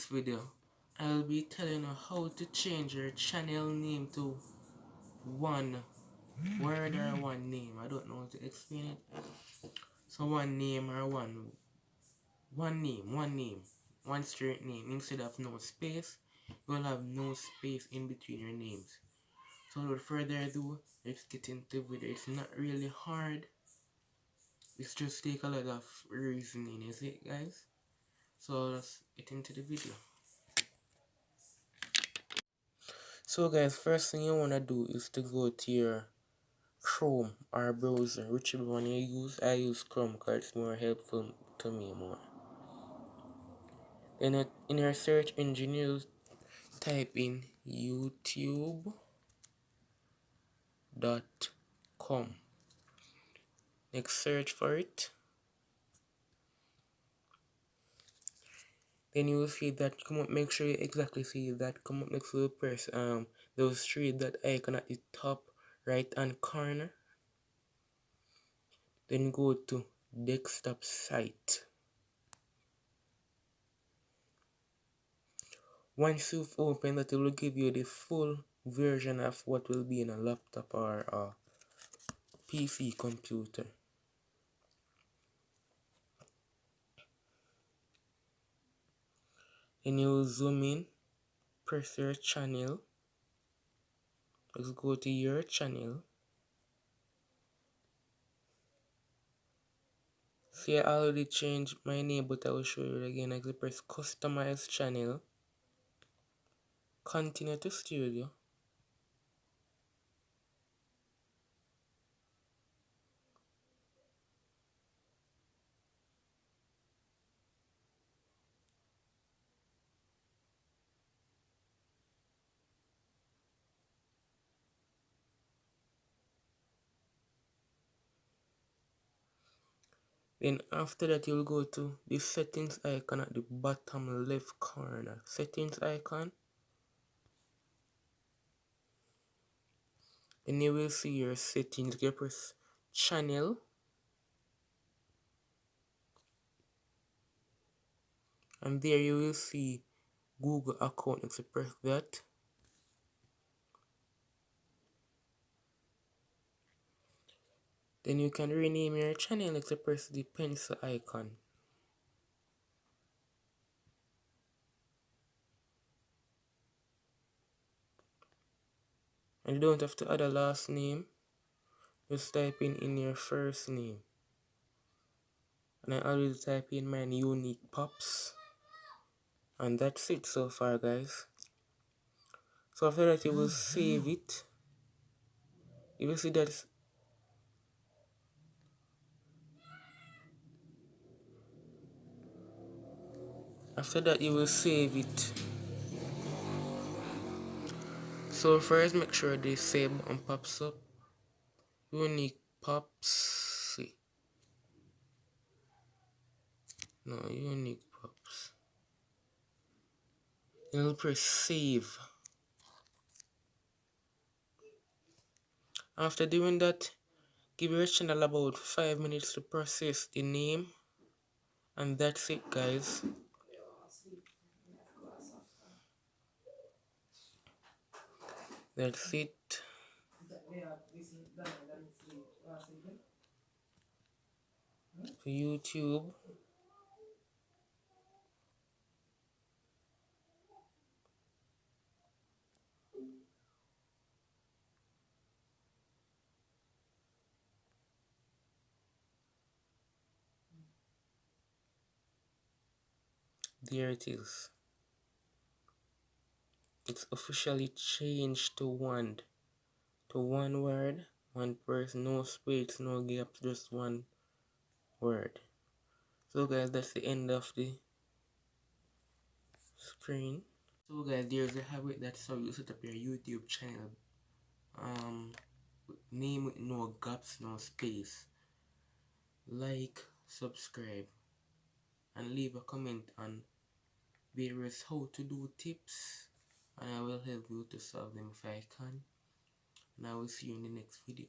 video, I'll be telling you how to change your channel name to one word or one name. I don't know how to explain it. So one name or one straight name. Instead of no space, you'll have no space in between your names. So without further ado, let's get into the video. It's not really hard. It's just take a lot of reasoning, is it, guys? So let's get into the video. So guys, first thing you wanna do is to go to your Chrome or browser, whichever one you use. I use Chrome because it's more helpful to me more. Then in your search engine, you type in youtube.com. Next, search for it. Then you will see that come up. Make sure you exactly see that come up next to the press those three dot icon at the top right hand corner. Then go to desktop site. Once you've opened that, it will give you the full version of what will be in a laptop or a PC computer. Then you will zoom in, press your channel. Let's go to your channel. See, I already changed my name, but I will show you again. I press customize channel, continue to studio. Then after that, you'll go to the settings icon at the bottom left corner. Settings icon. Then you will see your settings. You press channel. And there you will see Google account. You press that. Then you can rename your channel. You press the pencil icon. And you don't have to add a last name. Just type in your first name. And I always type in mine Unique Pops. And that's it so far, guys. So after that, you will save it. You will see that after that you will save it. So first, make sure the save button pops up. Unique Pops. No, Unique Pops. You'll press save. After doing that, give your channel about 5 minutes to process the name. And that's it, guys. That's it. For YouTube. There it is. It's officially changed to one word, one person, no space, no gaps, just one word. So guys, that's the end of the screen. So guys, there's a habit. That's how you set up your YouTube channel. Name with no gaps, no space. Like, subscribe, and leave a comment on various how to do tips, and I will help you to solve them if I can. And I will see you in the next video.